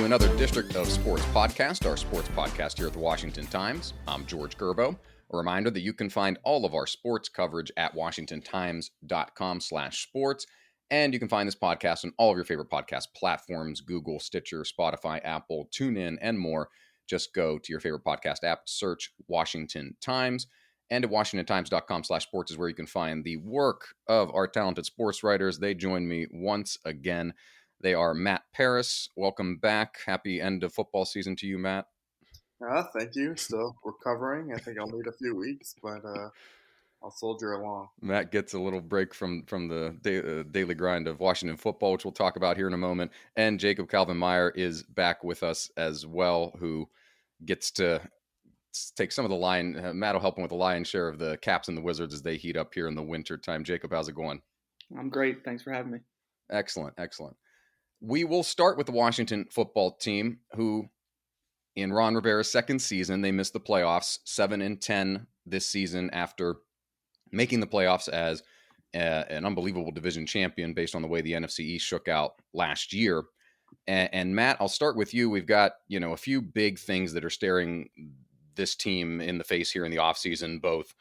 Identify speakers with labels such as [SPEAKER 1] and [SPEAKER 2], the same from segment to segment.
[SPEAKER 1] to another District of Sports podcast, our sports podcast here at the Washington Times. I'm George Gerbo. A reminder that you can find all of our sports coverage at washingtontimes.com/sports. And you can find this podcast on all of your favorite podcast platforms, Google, Stitcher, Spotify, Apple, TuneIn, and more. Just go to your favorite podcast app, search Washington Times. And at washingtontimes.com/sports is where you can find the work of our talented sports writers. They join me once again. They are Matt Paris. Welcome back. Happy end of football season to you, Matt.
[SPEAKER 2] Thank you. Still recovering. I think I'll need a few weeks, but I'll soldier along.
[SPEAKER 1] Matt gets a little break from the daily grind of Washington football, which we'll talk about here in a moment. And Jacob Calvin Meyer is back with us as well, who gets to take some of the Matt will help him with the lion's share of the Caps and the Wizards as they heat up here in the winter time. Jacob, how's it going?
[SPEAKER 3] I'm great. Thanks for having me.
[SPEAKER 1] Excellent. We will start with the Washington football team, who in Ron Rivera's second season, they missed the playoffs, 7-10 this season after making the playoffs as an unbelievable division champion based on the way the NFC East shook out last year. And Matt, I'll start with you. We've got, a few big things that are staring this team in the face here in the offseason, both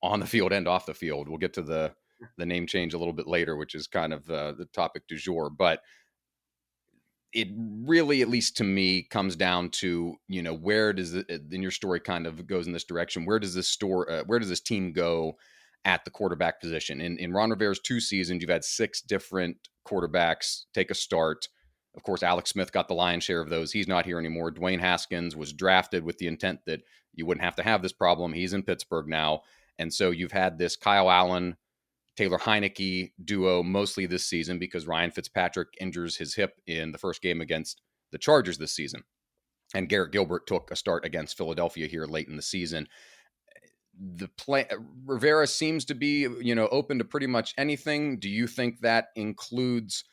[SPEAKER 1] on the field and off the field. We'll get to the name change a little bit later, which is kind of the topic du jour. But it really, at least to me, comes down to, where does it, in your story kind of goes in this direction. Where does this team go at the quarterback position? In Ron Rivera's 2 seasons, you've had 6 different quarterbacks take a start. Of course, Alex Smith got the lion's share of those. He's not here anymore. Dwayne Haskins was drafted with the intent that you wouldn't have to have this problem. He's in Pittsburgh now. And so you've had this Kyle Allen, Taylor Heineke duo mostly this season because Ryan Fitzpatrick injures his hip in the first game against the Chargers this season. And Garrett Gilbert took a start against Philadelphia here late in the season. Rivera seems to be, open to pretty much anything. Do you think that includes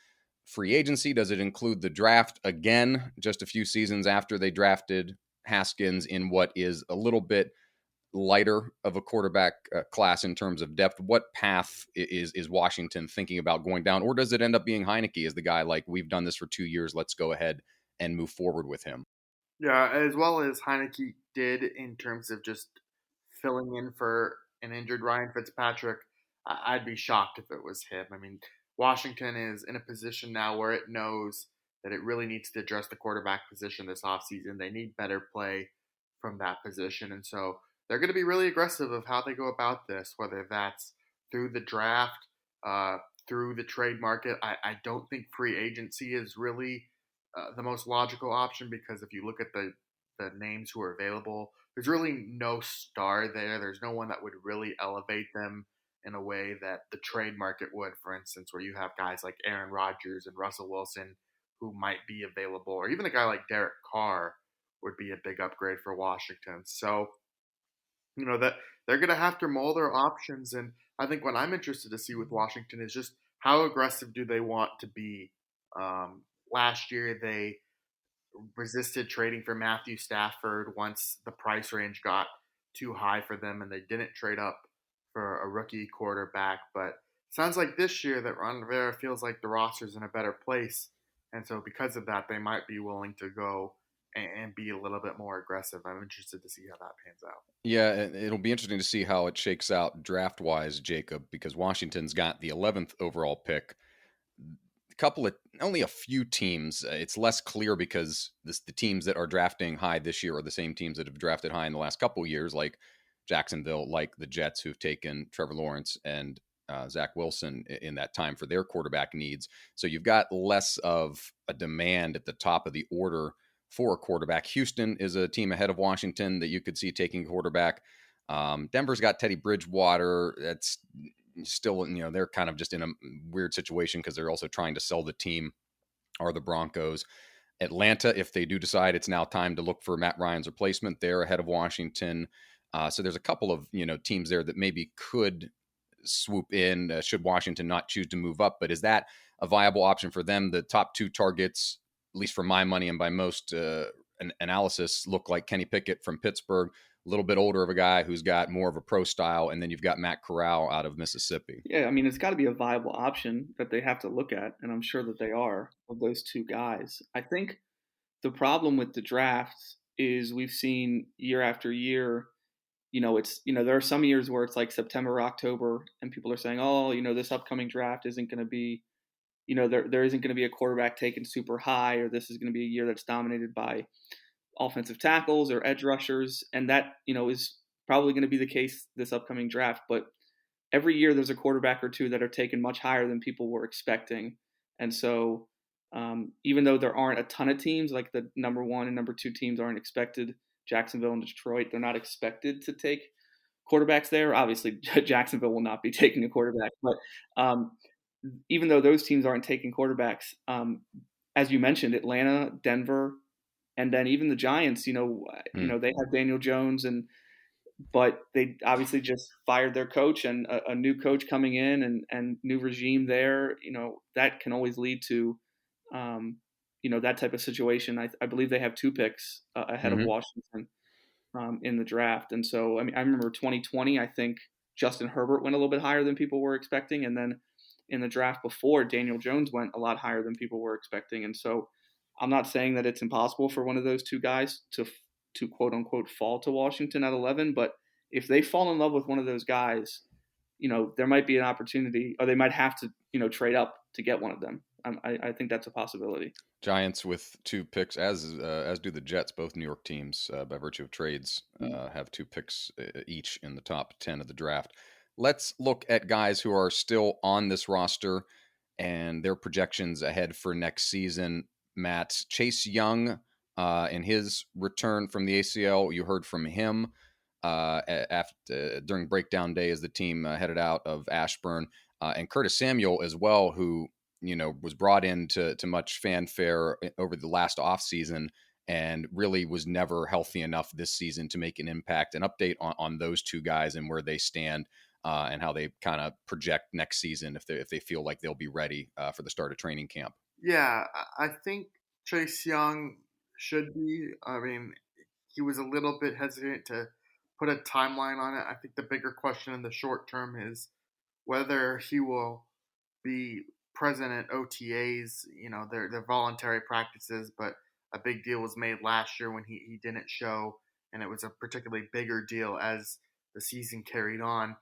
[SPEAKER 1] free agency? Does it include the draft again, just a few seasons after they drafted Haskins in what is a little bit lighter of a quarterback class in terms of depth? What path is Washington thinking about going down? Or does it end up being Heineke as the guy like, we've done this for 2 years, let's go ahead and move forward with him?
[SPEAKER 2] Yeah, as well as Heineke did in terms of just filling in for an injured Ryan Fitzpatrick, I'd be shocked if it was him. I mean, Washington is in a position now where it knows that it really needs to address the quarterback position this offseason. They need better play from that position. And so they're going to be really aggressive of how they go about this, whether that's through the draft, through the trade market. I don't think free agency is really the most logical option because if you look at the names who are available, there's really no star there. There's no one that would really elevate them in a way that the trade market would, for instance, where you have guys like Aaron Rodgers and Russell Wilson who might be available, or even a guy like Derek Carr would be a big upgrade for Washington. So, that they're going to have to mold their options. And I think what I'm interested to see with Washington is just how aggressive do they want to be. Last year, they resisted trading for Matthew Stafford once the price range got too high for them, and they didn't trade up for a rookie quarterback. But it sounds like this year that Ron Rivera feels like the roster's in a better place. And so because of that, they might be willing to go and be a little bit more aggressive. I'm interested to see how that pans out.
[SPEAKER 1] Yeah, it'll be interesting to see how it shakes out draft-wise, Jacob, because Washington's got the 11th overall pick. Only a few teams. It's less clear because the teams that are drafting high this year are the same teams that have drafted high in the last couple of years, like Jacksonville, like the Jets, who've taken Trevor Lawrence and Zach Wilson in that time for their quarterback needs. So you've got less of a demand at the top of the order for a quarterback. Houston is a team ahead of Washington that you could see taking a quarterback. Denver's got Teddy Bridgewater. That's still, they're kind of just in a weird situation because they're also trying to sell the team, are the Broncos. Atlanta, if they do decide it's now time to look for Matt Ryan's replacement, they're ahead of Washington. So there's a couple of, teams there that maybe could swoop in should Washington not choose to move up. But is that a viable option for them? The top 2 targets, at least for my money and by most analysis, look like Kenny Pickett from Pittsburgh, a little bit older of a guy who's got more of a pro style, and then you've got Matt Corral out of Mississippi.
[SPEAKER 3] Yeah, I mean, it's got to be a viable option that they have to look at, and I'm sure that they are, of those 2 guys. I think the problem with the drafts is we've seen year after year, there are some years where it's like September, October, and people are saying, oh, this upcoming draft isn't going to be, there isn't going to be a quarterback taken super high, or this is going to be a year that's dominated by offensive tackles or edge rushers. And that, is probably going to be the case this upcoming draft. But every year there's a quarterback or two that are taken much higher than people were expecting. And so even though there aren't a ton of teams, like the number 1 and number 2 teams aren't expected, Jacksonville and Detroit, they're not expected to take quarterbacks there. Obviously, Jacksonville will not be taking a quarterback. But even though those teams aren't taking quarterbacks, as you mentioned, Atlanta, Denver, and then even the Giants, they have Daniel Jones, but they obviously just fired their coach, and a new coach coming in and new regime there, that can always lead to, that type of situation. I believe they have 2 picks ahead of Washington in the draft. And so, I remember 2020, I think Justin Herbert went a little bit higher than people were expecting. And then in the draft before, Daniel Jones went a lot higher than people were expecting. And so I'm not saying that it's impossible for one of those 2 guys to quote unquote fall to Washington at 11, but if they fall in love with one of those guys, there might be an opportunity, or they might have to, trade up to get one of them. I think that's a possibility.
[SPEAKER 1] Giants with 2 picks, as do the Jets, both New York teams, by virtue of trades, have 2 picks each in the top 10 of the draft. Let's look at guys who are still on this roster and their projections ahead for next season. Matt, Chase Young, in his return from the ACL, you heard from him during breakdown day as the team headed out of Ashburn, and Curtis Samuel as well, who was brought into much fanfare over the last offseason and really was never healthy enough this season to make an impact. An update on those 2 guys and where they stand and how they kind of project next season if they feel like they'll be ready for the start of training camp.
[SPEAKER 2] Yeah, I think Chase Young should be. He was a little bit hesitant to put a timeline on it. I think the bigger question in the short term is whether he will be present at OTAs, their voluntary practices, but a big deal was made last year when he didn't show, and it was a particularly bigger deal as the season carried on.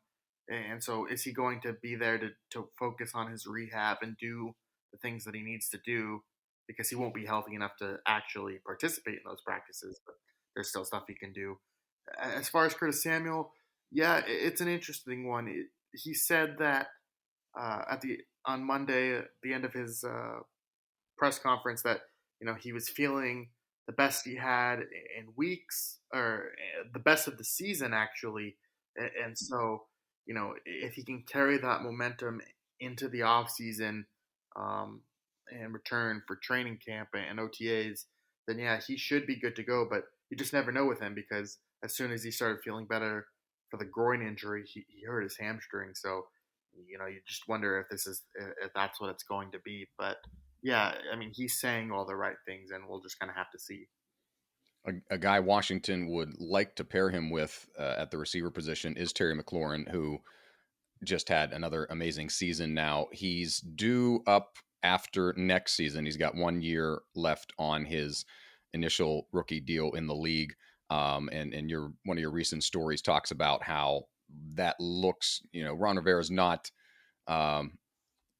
[SPEAKER 2] And so is he going to be there to focus on his rehab and do the things that he needs to do, because he won't be healthy enough to actually participate in those practices, but there's still stuff he can do. As far as Curtis Samuel, yeah, it's an interesting one. He said that on Monday at the end of his press conference that he was feeling the best he had in weeks, or the best of the season actually, and so if he can carry that momentum into the off season and return for training camp and OTAs, then yeah, he should be good to go. But you just never know with him, because as soon as he started feeling better for the groin injury, he hurt his hamstring. So you just wonder if that's what it's going to be. But yeah, he's saying all the right things, and we'll just kind of have to see.
[SPEAKER 1] A guy Washington would like to pair him with at the receiver position is Terry McLaurin, who just had another amazing season. Now he's due up after next season. He's got 1 year left on his initial rookie deal in the league. And one of your recent stories talks about how that looks, Ron Rivera's not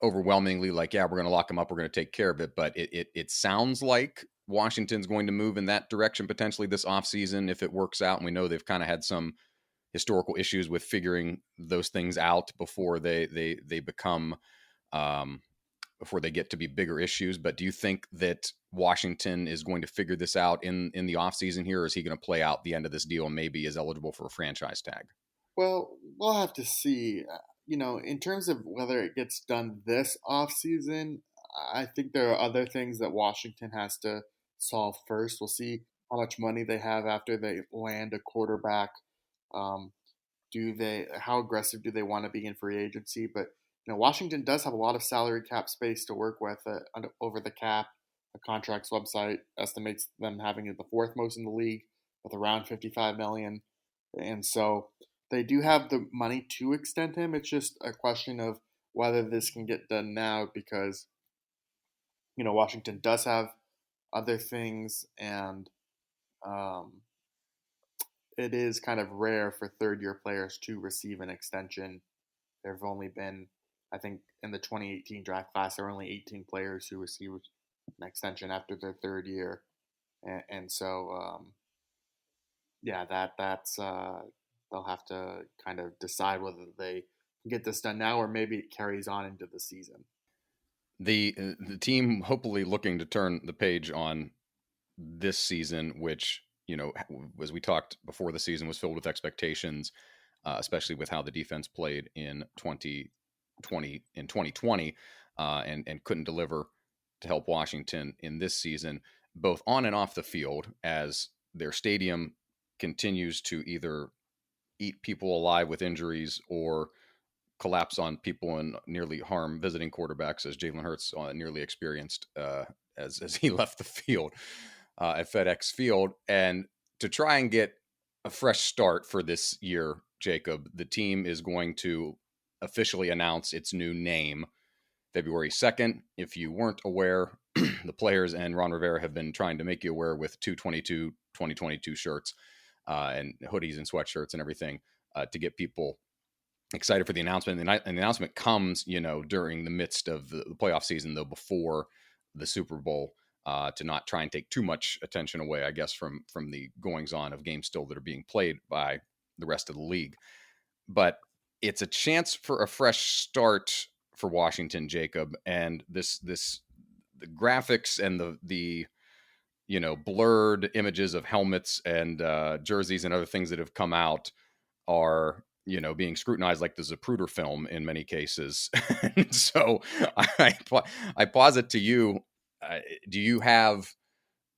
[SPEAKER 1] overwhelmingly like, yeah, we're going to lock him up, we're going to take care of it. But it sounds like Washington's going to move in that direction potentially this offseason if it works out. And we know they've kind of had some historical issues with figuring those things out before they become before they get to be bigger issues. But do you think that Washington is going to figure this out in the offseason here, or is he going to play out the end of this deal and maybe is eligible for a franchise tag?
[SPEAKER 2] Well, we'll have to see. In terms of whether it gets done this offseason, I think there are other things that Washington has to solve first. We'll see how much money they have after they land a quarterback. How aggressive do they want to be in free agency? But Washington does have a lot of salary cap space to work with over the cap. The contracts website estimates them having it the 4th most in the league with around $55 million, and so they do have the money to extend him. It's just a question of whether this can get done now, because Washington does have other things, and um, it is kind of rare for third-year players to receive an extension. There have only been, I think, in the 2018 draft class, there were only 18 players who received an extension after their third year, and so yeah, that's they'll have to kind of decide whether they can get this done now or maybe it carries on into the season.
[SPEAKER 1] The team hopefully looking to turn the page on this season, which, you know, as we talked before the season, was filled with expectations, especially with how the defense played in 2020 and couldn't deliver to help Washington in this season, both on and off the field, as their stadium continues to either eat people alive with injuries or collapse on people and nearly harm visiting quarterbacks, as Jalen Hurts nearly experienced as he left the field at FedEx Field. And to try and get a fresh start for this year, Jacob, the team is going to officially announce its new name February 2nd. If you weren't aware, the players and Ron Rivera have been trying to make you aware with 2022 shirts and hoodies and sweatshirts and everything to get people excited for the announcement. And the announcement comes, you know, during the midst of the playoff season, though, before the Super Bowl, to not try and take too much attention away, I guess, from the goings on of games still that are being played by the rest of the league. But it's a chance for a fresh start for Washington, Jacob. And the graphics and the you know, blurred images of helmets and jerseys and other things that have come out are, you know, being scrutinized like the Zapruder film in many cases. So I posit to you, do you have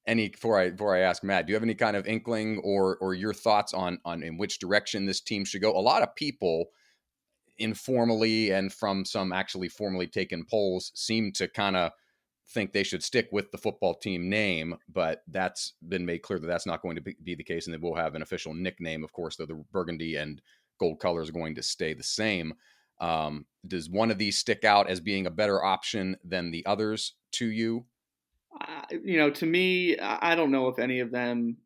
[SPEAKER 1] any, before I ask Matt, do you have any kind of inkling or your thoughts on in which direction this team should go? A lot of people informally and from some actually formally taken polls seem to kind of think they should stick with the football team name, but that's been made clear that that's not going to be the case, and they will have an official nickname, of course, though the burgundy and gold colors are going to stay the same. Does one of these stick out as being a better option than the others to you?
[SPEAKER 3] You know, to me, I don't know if any of them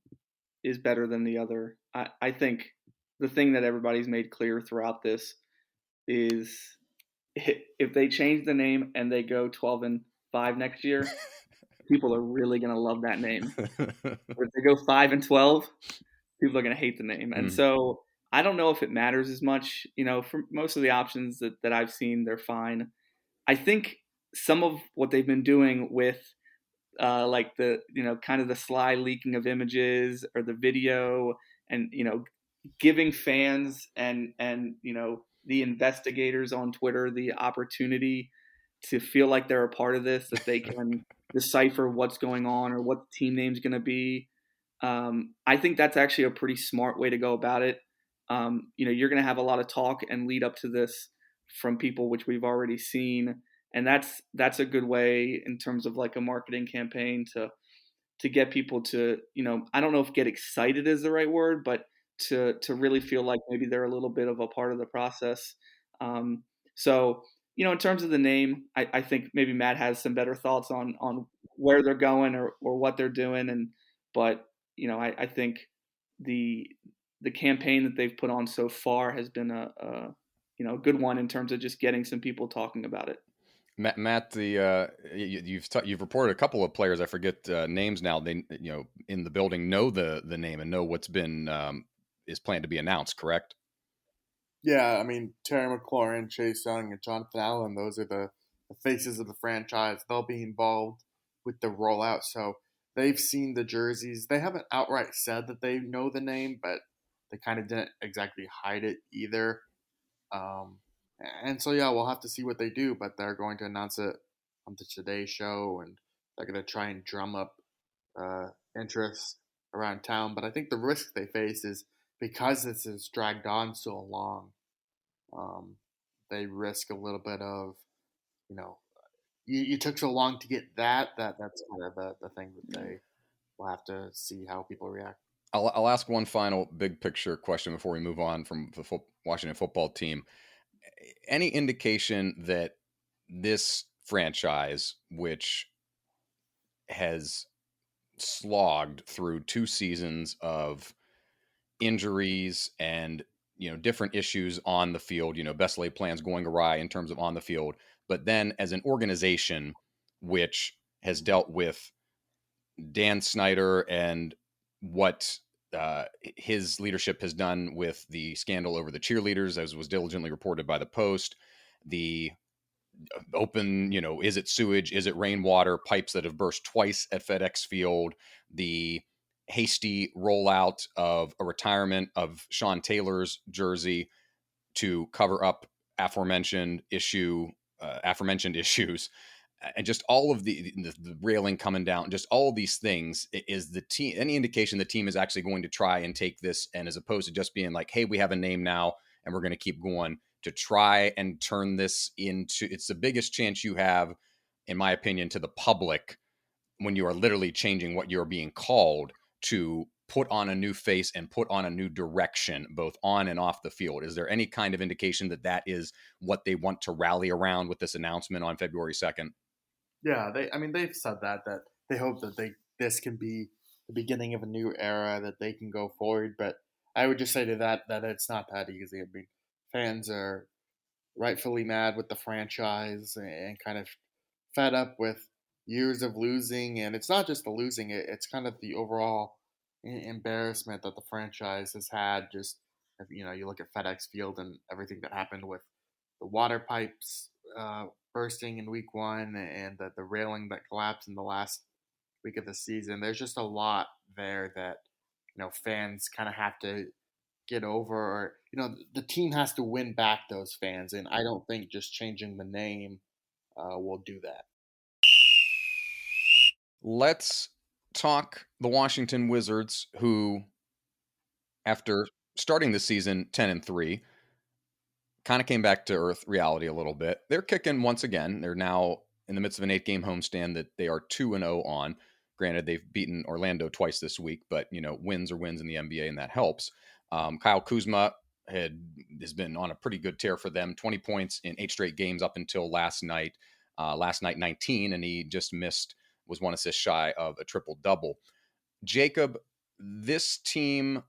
[SPEAKER 3] is better than the other. I think the thing that everybody's made clear throughout this is if they change the name and they go 12-5 next year, people are really going to love that name. Or if they go 5-12, people are going to hate the name. And so I don't know if it matters as much. You know, for most of the options that I've seen, they're fine. I think some of what they've been doing with like the, you know, kind of the sly leaking of images or the video and, you know, giving fans and, you know, the investigators on Twitter the opportunity to feel like they're a part of this, that they can decipher what's going on or what the team name's going to be. I think that's actually a pretty smart way to go about it. You know, you're going to have a lot of talk and lead up to this from people, which we've already seen. And that's a good way in terms of like a marketing campaign to get people to, you know, I don't know if get excited is the right word, but to really feel like maybe they're a little bit of a part of the process. So, you know, in terms of the name, I think maybe Matt has some better thoughts on where they're going or what they're doing. But, you know, I think the campaign that they've put on so far has been a you know, good one in terms of just getting some people talking about it.
[SPEAKER 1] Matt, you've reported a couple of players. I forget names now. They, you know, in the building know the name and know what's been is planned to be announced. Correct?
[SPEAKER 2] Yeah, I mean Terry McLaurin, Chase Young, and Jonathan Allen. Those are the faces of the franchise. They'll be involved with the rollout, so they've seen the jerseys. They haven't outright said that they know the name, but they kind of didn't exactly hide it either. Um, and so, yeah, we'll have to see what they do, but they're going to announce it on the Today Show, and they're going to try and drum up interest around town. But I think the risk they face is because this has dragged on so long, um, they risk a little bit of, you know, you took so long to get that's kind of the thing that they will have to see how people react.
[SPEAKER 1] I'll ask one final big picture question before we move on from the Washington football team. Any indication that this franchise, which has slogged through 2 seasons of injuries and different issues on the field, best laid plans going awry in terms of on the field. But then as an organization which has dealt with Dan Snyder and what his leadership has done with the scandal over the cheerleaders, as was diligently reported by the Post, the open, is it sewage? Is it rainwater? Pipes that have burst twice at FedEx Field, the hasty rollout of a retirement of Sean Taylor's jersey to cover up aforementioned issues, and just all of the railing coming down, just all of these things. Is the team any indication the team is actually going to try and take this, and as opposed to just being like, hey, we have a name now and we're going to keep going, to try and turn this into, it's the biggest chance you have, in my opinion, to the public, when you are literally changing what you're being called, to put on a new face and put on a new direction, both on and off the field? Is there any kind of indication that that is what they want to rally around with this announcement on February 2nd?
[SPEAKER 2] Yeah, they've said that they hope that this can be the beginning of a new era, that they can go forward. But I would just say to that it's not that easy. I mean, fans are rightfully mad with the franchise and kind of fed up with years of losing. And it's not just the losing; it's kind of the overall embarrassment that the franchise has had. Just, you look at FedEx Field and everything that happened with the water pipes bursting in week one, and the railing that collapsed in the last week of the season. There's just a lot there that fans kind of have to get over, or the team has to win back those fans, and I don't think just changing the name will do that.
[SPEAKER 1] Let's talk the Washington Wizards, who, after starting the season 10-3, kind of came back to earth reality a little bit. They're kicking once again. They're now in the midst of an 8-game homestand that they are 2-0 on. Granted, they've beaten Orlando twice this week, but wins are wins in the NBA, and that helps. Kyle Kuzma has been on a pretty good tear for them. 20 points in 8 straight games up until last night. Last night 19, and he just was 1 assist shy of a triple double. Jacob, this team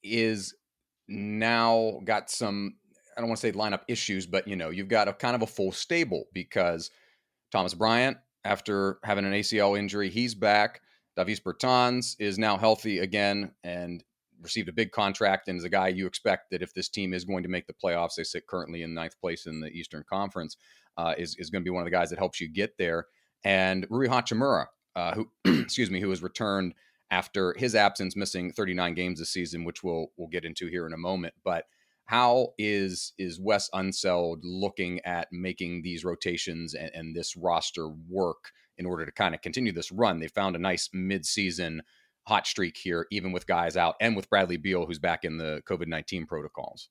[SPEAKER 1] is now got some, I don't want to say lineup issues, but you've got a kind of a full stable, because Thomas Bryant, after having an ACL injury, he's back. Davis Bertans is now healthy again and received a big contract, and is a guy you expect that if this team is going to make the playoffs, they sit currently in 9th place in the Eastern Conference, is going to be one of the guys that helps you get there. And Rui Hachimura, who who has returned after his absence, missing 39 games this season, which we'll get into here in a moment. But how is Wes Unseld looking at making these rotations and this roster work in order to kind of continue this run? They found a nice mid-season hot streak here, even with guys out, and with Bradley Beal, who's back in the COVID-19 protocols.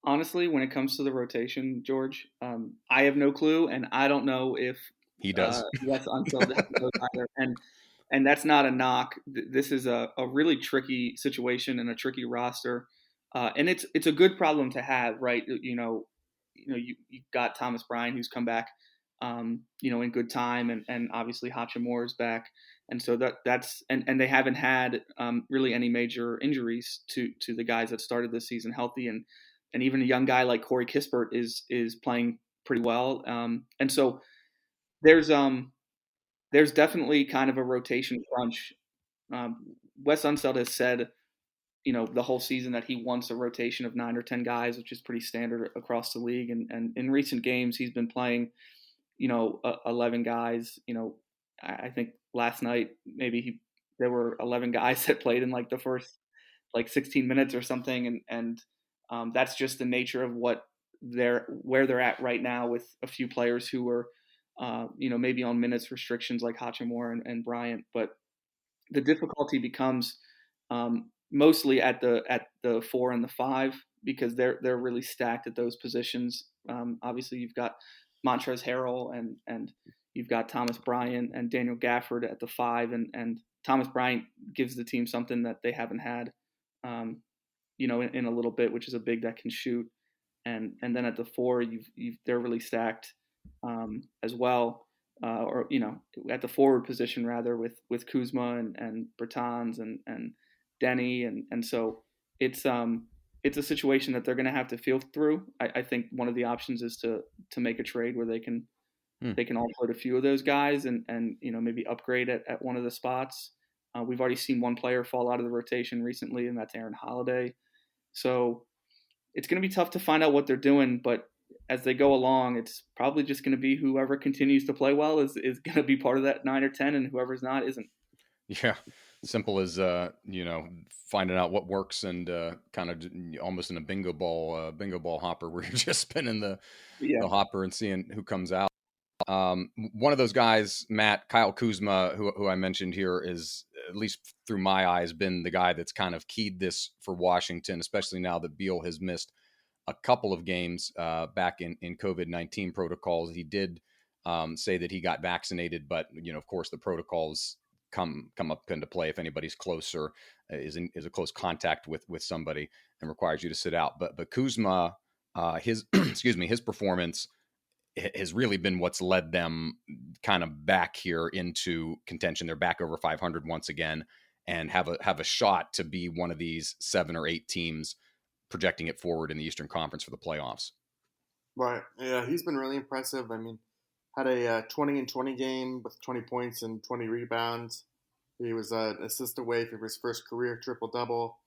[SPEAKER 3] Honestly, when it comes to the rotation, George, I have no clue, and I don't know if
[SPEAKER 1] he does.
[SPEAKER 3] Wes Unseld knows either. And that's not a knock. This is a really tricky situation and a tricky roster. And it's a good problem to have, right? You've got Thomas Bryant, who's come back, in good time, and obviously Hachimura's back, and so that's and they haven't had really any major injuries to the guys that started this season healthy, and even a young guy like Corey Kispert is playing pretty well, and so there's definitely kind of a rotation crunch. Wes Unseld has said, the whole season that he wants a rotation of 9 or 10 guys, which is pretty standard across the league. And in recent games, he's been playing, 11 guys. I think last night there were 11 guys that played in like the first 16 minutes or something, and that's just the nature of where they're at right now, with a few players who are maybe on minutes restrictions like Hachimura and Bryant. But the difficulty becomes mostly at the 4 and the 5, because they're really stacked at those positions. Obviously, you've got Montrezl Harrell and you've got Thomas Bryant and Daniel Gafford at the 5, and Thomas Bryant gives the team something that they haven't had, in a little bit, which is a big that can shoot. And then at the 4, they're really stacked as well. or at the forward position rather with Kuzma and Bertans and Denny, and so it's a situation that they're going to have to feel through. I think one of the options is to make a trade where they can offload a few of those guys and maybe upgrade at one of the spots. We've already seen one player fall out of the rotation recently, and that's Aaron Holiday. So it's going to be tough to find out what they're doing, but as they go along, it's probably just going to be whoever continues to play well is going to be part of that 9 or 10, and whoever's not isn't.
[SPEAKER 1] Yeah, simple as finding out what works and kind of almost in a bingo ball hopper where you're just spinning the hopper and seeing who comes out. One of those guys, Matt, Kyle Kuzma, who I mentioned here, is, at least through my eyes, been the guy that's kind of keyed this for Washington, especially now that Beal has missed a couple of games back in COVID-19 protocols. He did say that he got vaccinated, but of course the protocols come up into play if anybody's close or is a close contact with somebody and requires you to sit out. But Kuzma, his his performance has really been what's led them kind of back here into contention. They're back over 500 once again and have a shot to be one of these 7 or 8 teams projecting it forward in the Eastern Conference for the playoffs.
[SPEAKER 2] Right. Yeah, he's been really impressive. I mean, had a 20-20 game with 20 points and 20 rebounds. He was an assist away from his first career triple-double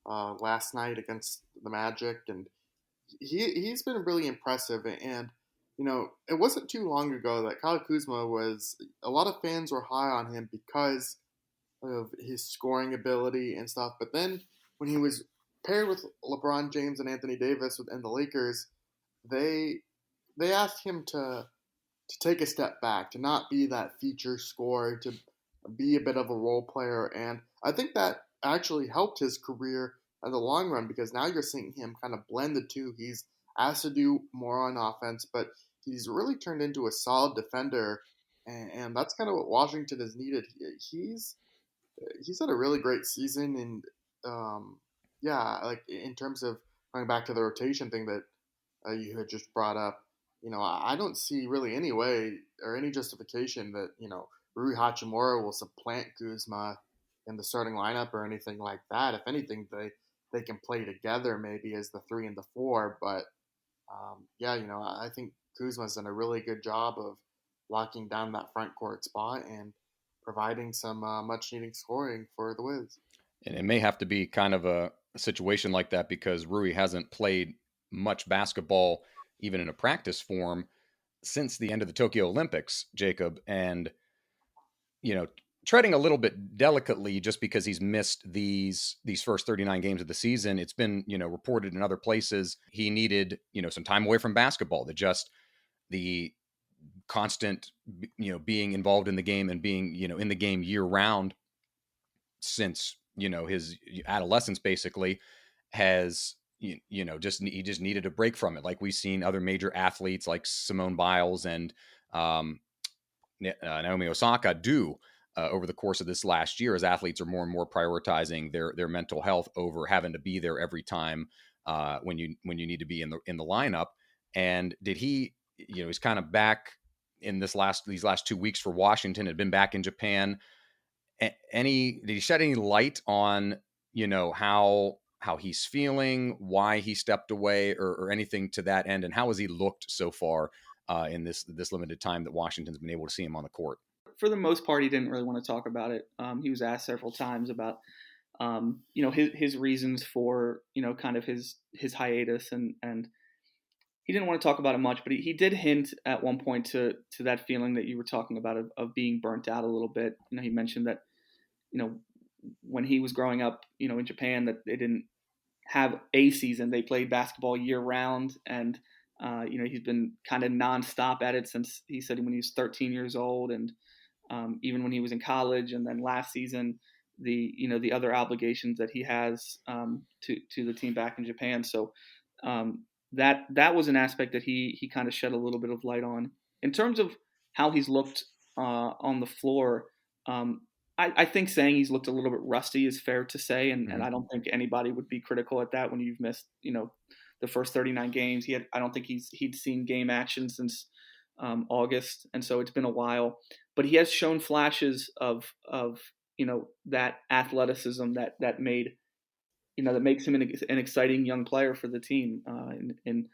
[SPEAKER 2] last night against the Magic. And he's been really impressive. And, it wasn't too long ago that Kyle Kuzma a lot of fans were high on him because of his scoring ability and stuff. But then when he was paired with LeBron James and Anthony Davis and the Lakers, they asked him to take a step back, to not be that feature scorer, to be a bit of a role player. And I think that actually helped his career in the long run because now you're seeing him kind of blend the two. He's asked to do more on offense, but he's really turned into a solid defender. And that's kind of what Washington has needed. He's had a really great season. And like in terms of going back to the rotation thing that you had just brought up, I don't see really any way or any justification that, Rui Hachimura will supplant Kuzma in the starting lineup or anything like that. If anything, they can play together maybe as the 3 and the 4. But, I think Kuzma's done a really good job of locking down that front court spot and providing some much-needed scoring for the Wiz.
[SPEAKER 1] And it may have to be kind of a situation like that because Rui hasn't played much basketball, even in a practice form, since the end of the Tokyo Olympics, Jacob. And, treading a little bit delicately just because he's missed these first 39 games of the season. It's been, reported in other places he needed, some time away from basketball, the constant, being involved in the game and being, in the game year round since, his adolescence basically has, he just needed a break from it. Like we've seen other major athletes like Simone Biles and Naomi Osaka do over the course of this last year, as athletes are more and more prioritizing their mental health over having to be there every time when you need to be in the lineup. And did he, he's kind of back in these last 2 weeks for Washington, had been back in Japan. Did he shed any light on, how he's feeling, why he stepped away or anything to that end? And how has he looked so far in this limited time that Washington's been able to see him on the court?
[SPEAKER 3] For the most part, he didn't really want to talk about it. He was asked several times about, his reasons for, kind of his hiatus, and he didn't want to talk about it much. But he did hint at one point to that feeling that you were talking about of being burnt out a little bit. He mentioned that, when he was growing up, in Japan, that they didn't have a season. They played basketball year round, and he's been kind of nonstop at it since, he said, when he was 13 years old, and even when he was in college, and then last season, the other obligations that he has to the team back in Japan. So that was an aspect that he kind of shed a little bit of light on. In terms of how he's looked on the floor, I think saying he's looked a little bit rusty is fair to say, and I don't think anybody would be critical at that when you've missed the first 39 games. I don't think he'd seen game action since August, and so it's been a while. But he has shown flashes of that athleticism that made that makes him an exciting young player for the team. In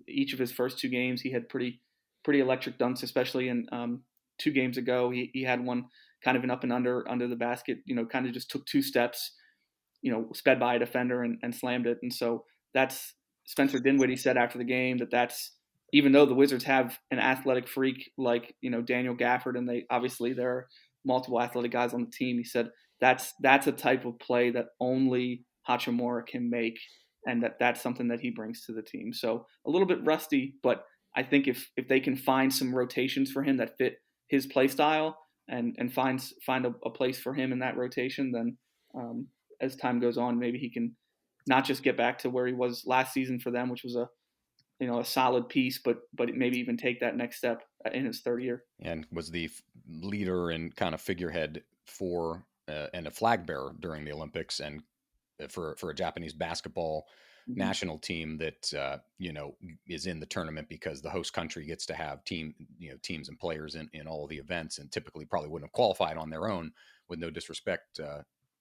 [SPEAKER 3] each of his first two games, he had pretty electric dunks, especially in 2 games ago. He had one kind of an up and under the basket. Kind of just took 2 steps, sped by a defender and slammed it. And so that's Spencer Dinwiddie said after the game that's even though the Wizards have an athletic freak like Daniel Gafford, and there are multiple athletic guys on the team. He said that's a type of play that only Hachimura can make, and that's something that he brings to the team. So a little bit rusty, but I think if they can find some rotations for him that fit his play style and find a place for him in that rotation, then as time goes on, maybe he can not just get back to where he was last season for them, which was a solid piece, but maybe even take that next step in his third year.
[SPEAKER 1] And was the leader and kind of figurehead for and a flag bearer during the Olympics, and for a Japanese basketball national team that is in the tournament because the host country gets to have teams and players in all of the events, and typically probably wouldn't have qualified on their own, with no disrespect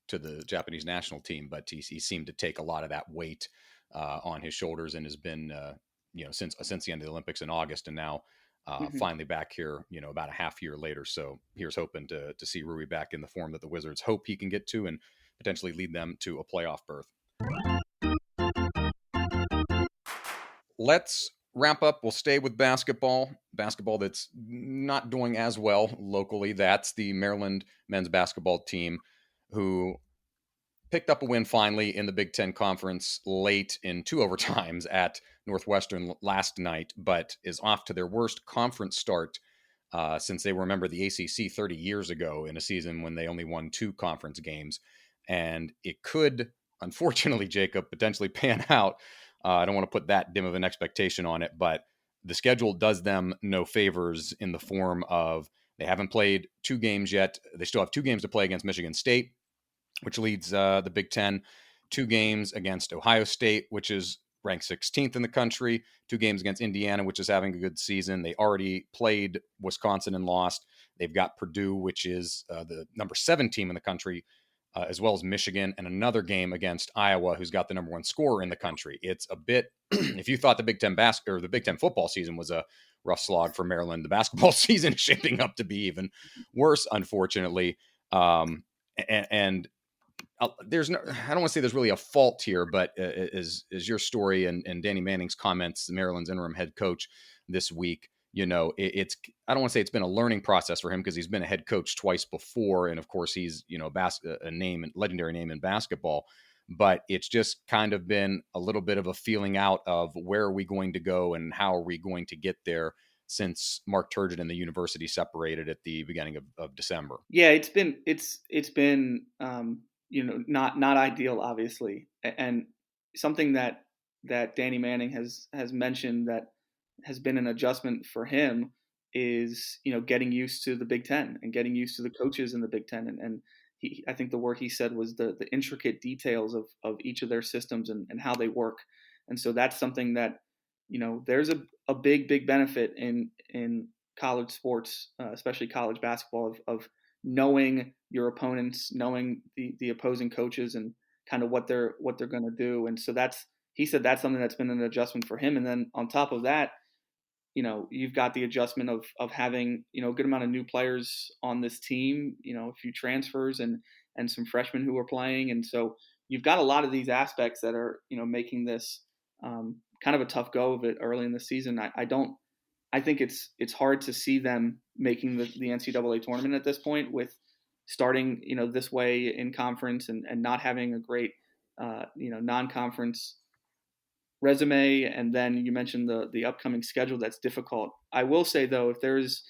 [SPEAKER 1] to the Japanese national team, but he seemed to take a lot of that weight on his shoulders, and has been since the end of the Olympics in August, and now finally back here about a half year later. So here's hoping to see Rui back in the form that the Wizards hope he can get to, and potentially lead them to a playoff berth. Let's wrap up. We'll stay with basketball that's not doing as well locally. That's the Maryland men's basketball team, who picked up a win finally in the Big Ten Conference late in 2 overtimes at Northwestern last night, but is off to their worst conference start since they were a member of the ACC 30 years ago, in a season when they only won 2 conference games. And it could, unfortunately, Jacob, potentially pan out. I don't want to put that dim of an expectation on it, but the schedule does them no favors, in the form of they haven't played 2 games yet. They still have 2 games to play against Michigan State, which leads the Big Ten. 2 games against Ohio State, which is ranked 16th in the country. 2 games against Indiana, which is having a good season. They already played Wisconsin and lost. They've got Purdue, which is the number 7 team in the country, as well as Michigan, and another game against Iowa, who's got the number 1 scorer in the country. It's a bit, if you thought the Big Ten the Big Ten football season was a rough slog for Maryland, the basketball season is shaping up to be even worse, unfortunately. And there's no, I don't want to say there's really a fault here, but is your story and Danny Manning's comments, Maryland's interim head coach this week, it's, I don't want to say it's been a learning process for him, because he's been a head coach twice before. And of course he's, a legendary name in basketball, but it's just kind of been a little bit of a feeling out of where are we going to go and how are we going to get there, since Mark Turgeon and the university separated at the beginning of December.
[SPEAKER 3] Yeah, it's been not ideal, obviously, and something that Danny Manning has mentioned that has been an adjustment for him is getting used to the Big Ten and getting used to the coaches in the Big Ten, and I think the word he said was the intricate details of each of their systems and how they work. And so that's something that there's a big benefit in college sports, especially college basketball, of knowing your opponents, knowing the opposing coaches, and kind of what they're going to do. And so he said that's something that's been an adjustment for him. And then on top of that, you've got the adjustment of having a good amount of new players on this team, a few transfers and some freshmen who are playing. And so you've got a lot of these aspects that are making this kind of a tough go of it early in the season. I think it's hard to see them making the NCAA tournament at this point, with starting this way in conference and not having a great non-conference resume. And then you mentioned the upcoming schedule that's difficult. I will say, though, if there's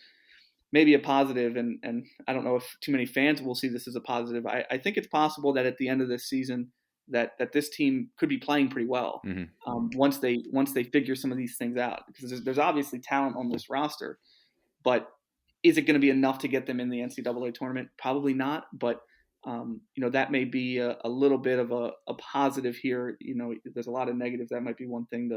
[SPEAKER 3] maybe a positive, and I don't know if too many fans will see this as a positive, I think it's possible that at the end of this season that this team could be playing pretty well once they figure some of these things out, because there's obviously talent on this roster, but is it going to be enough to get them in the NCAA tournament? Probably not, but that may be a little bit of a positive here. There's a lot of negatives. That might be one thing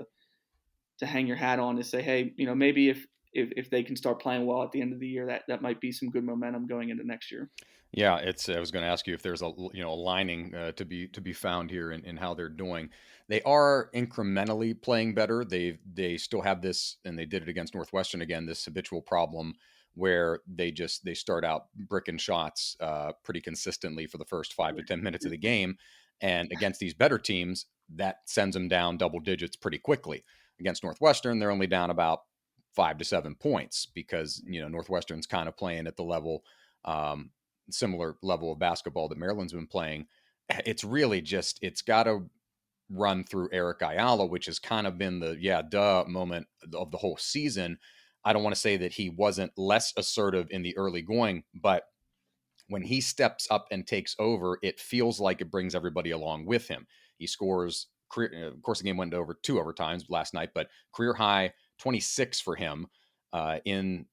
[SPEAKER 3] to hang your hat on, to say, hey, maybe if they can start playing well at the end of the year, that might be some good momentum going into next year.
[SPEAKER 1] Yeah, I was going to ask you if there's a lining to be found here in how they're doing. They are incrementally playing better. They still have this, and they did it against Northwestern again. This habitual problem where they start out bricking shots pretty consistently for the first 5 to 10 minutes of the game, and against these better teams, that sends them down double digits pretty quickly. Against Northwestern, they're only down about 5 to 7 points because Northwestern's kind of playing at the level. Similar level of basketball that Maryland's been playing. It's really just, it's got to run through Eric Ayala, which has kind of been the moment of the whole season. I don't want to say that he wasn't less assertive in the early going, but when he steps up and takes over, it feels like it brings everybody along with him. He scores, of course, the game went over 2 overtimes last night, but career high 26 for him in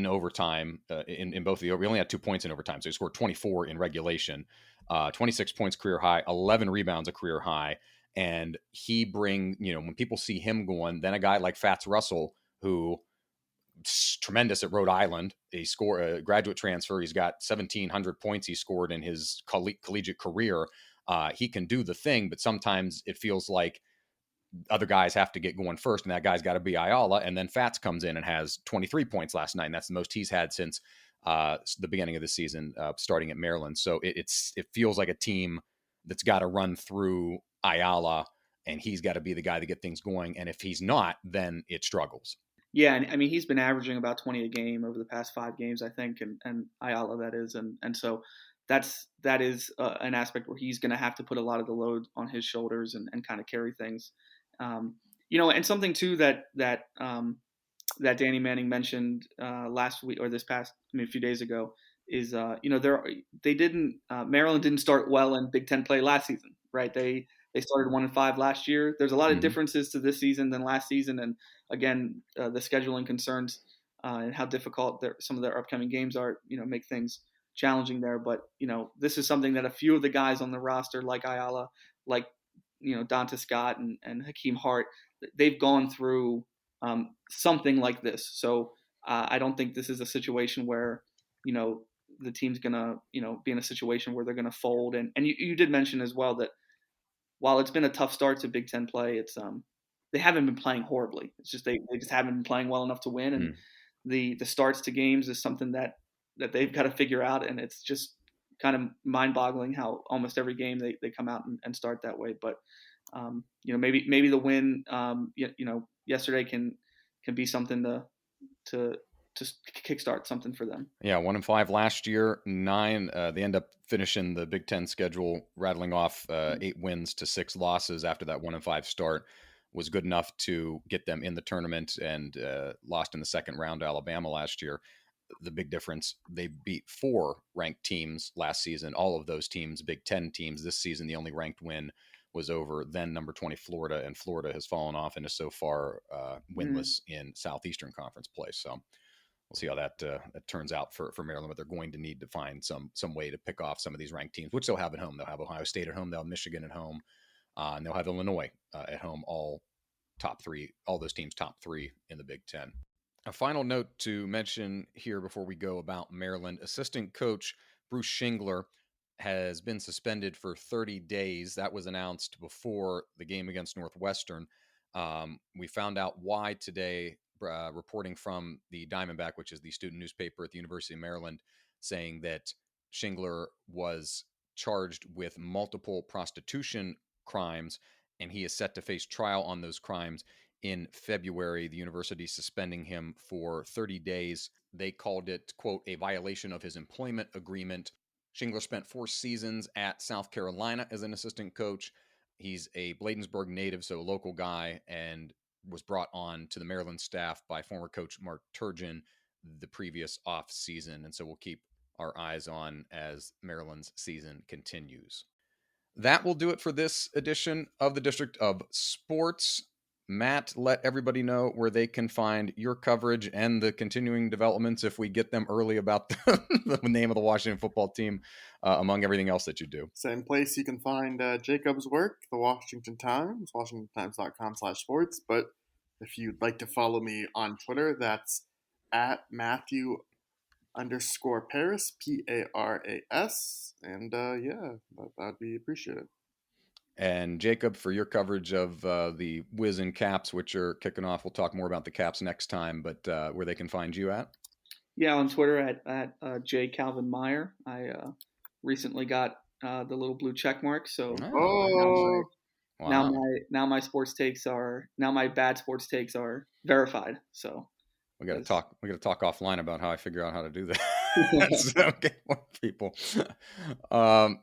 [SPEAKER 1] overtime, in both of the, we only had 2 points in overtime. So he scored 24 in regulation, 26 points career high, 11 rebounds a career high. And he when people see him going, then a guy like Fats Russell, who tremendous at Rhode Island, he scored a graduate transfer. He's got 1,700 points he scored in his collegiate career. He can do the thing, but sometimes it feels like other guys have to get going first, and that guy's got to be Ayala. And then Fats comes in and has 23 points last night, and that's the most he's had since the beginning of the season, starting at Maryland. So it feels like a team that's got to run through Ayala, and he's got to be the guy to get things going. And if he's not, then it struggles.
[SPEAKER 3] Yeah, and I mean, he's been averaging about 20 a game over the past 5 games, I think, and Ayala, that is, and so that is an aspect where he's going to have to put a lot of the load on his shoulders and kind of carry things. And something too that Danny Manning mentioned last week or a few days ago is Maryland didn't start well in Big Ten play last season, right? They started 1-5 last year. There's a lot of differences to this season than last season, and again, the scheduling concerns and how difficult some of their upcoming games are, make things challenging there. But this is something that a few of the guys on the roster, like Ayala, like Donta Scott and Hakeem Hart, they've gone through something like this. So I don't think this is a situation where the team's gonna be in a situation where they're gonna fold. And you did mention as well that while it's been a tough start to Big Ten play, it's they haven't been playing horribly. It's just they just haven't been playing well enough to win. And the starts to games is something that they've got to figure out, and it's just kind of mind-boggling how almost every game they come out and start that way. But maybe the win yesterday can be something to kickstart something for them.
[SPEAKER 1] Yeah, 1-5 last year, 9. They end up finishing the Big Ten schedule, rattling off 8 wins to 6 losses after that 1-5 start. Was good enough to get them in the tournament, and lost in the second round to Alabama last year. The big difference, they beat 4 ranked teams last season. All of those teams, Big Ten teams. This season, the only ranked win was over then number 20 Florida, and Florida has fallen off and is so far winless in Southeastern Conference play. So we'll see how that turns out for Maryland, but they're going to need to find some way to pick off some of these ranked teams, which they'll have at home. They'll have Ohio State at home, they'll have Michigan at home, and they'll have Illinois at home, all top 3, all those teams top 3 in the Big Ten. A final note to mention here before we go about Maryland. Assistant coach Bruce Shingler has been suspended for 30 days. That was announced before the game against Northwestern. We found out why today, reporting from the Diamondback, which is the student newspaper at the University of Maryland, saying that Shingler was charged with multiple prostitution crimes, and he is set to face trial on those crimes in February. The university suspending him for 30 days. They called it, quote, a violation of his employment agreement. Shingler spent 4 seasons at South Carolina as an assistant coach. He's a Bladensburg native, so a local guy, and was brought on to the Maryland staff by former coach Mark Turgeon the previous off season. And so we'll keep our eyes on as Maryland's season continues. That will do it for this edition of the District of Sports. Matt, let everybody know where they can find your coverage and the continuing developments, if we get them early, about the name of the Washington football team, among everything else that you do.
[SPEAKER 2] Same place you can find Jacob's work, the Washington Times, washingtontimes.com/sports. But If you'd like to follow me on Twitter, that's at Matthew_Paris, Paras. And that'd be appreciated.
[SPEAKER 1] And Jacob, for your coverage of the Wiz and Caps, which are kicking off, we'll talk more about the Caps next time, but where they can find you at?
[SPEAKER 3] Yeah, on Twitter at Jacob Calvin Meyer. I recently got the little blue check mark, so now my sports takes are my bad sports takes are verified. So
[SPEAKER 1] we got to talk offline about how I figure out how to do that. So, okay, more people.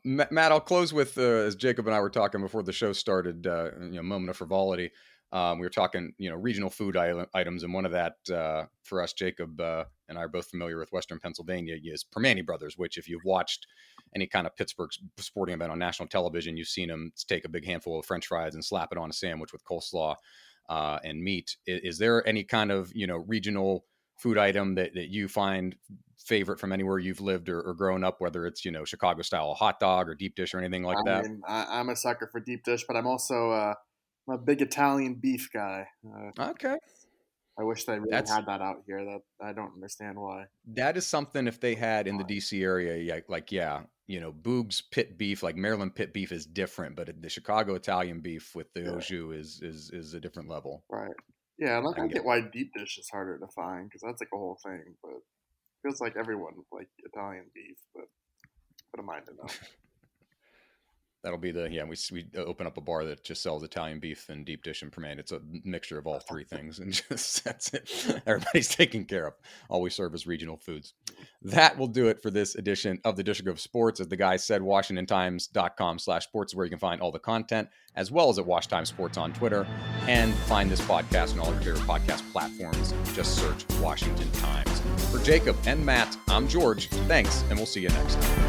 [SPEAKER 1] Matt, I'll close with as Jacob and I were talking before the show started. Moment of frivolity. We were talking, regional food items, and one of that for us, Jacob and I are both familiar with Western Pennsylvania, is Permane Brothers, which if you've watched any kind of Pittsburgh sporting event on national television, you've seen them take a big handful of French fries and slap it on a sandwich with coleslaw and meat. Is there any kind of, regional food item that you find favorite from anywhere you've lived or grown up, whether it's, Chicago style hot dog or deep dish or anything like that?
[SPEAKER 2] I'm a sucker for deep dish, but I'm also I'm a big Italian beef guy.
[SPEAKER 1] Okay.
[SPEAKER 2] I wish they really had that out here. That I don't understand why.
[SPEAKER 1] That is something if they had in the DC area, Boog's pit beef, like Maryland pit beef is different, but the Chicago Italian beef with the au jus is a different level.
[SPEAKER 2] Right. Yeah, and I get why deep dish is harder to find because that's like a whole thing, but it feels like everyone like Italian beef, but what am I to know?
[SPEAKER 1] That'll be we open up a bar that just sells Italian beef and deep dish and Permane. It's a mixture of all three things, and just that's it. Everybody's taken care of. All we serve is regional foods. That will do it for this edition of the District of Sports. As the guy said, WashingtonTimes.com/sports is where you can find all the content, as well as at Wash Time Sports on Twitter, and find this podcast on all your favorite podcast platforms. Just search Washington Times. For Jacob and Matt, I'm George. Thanks, and we'll see you next time.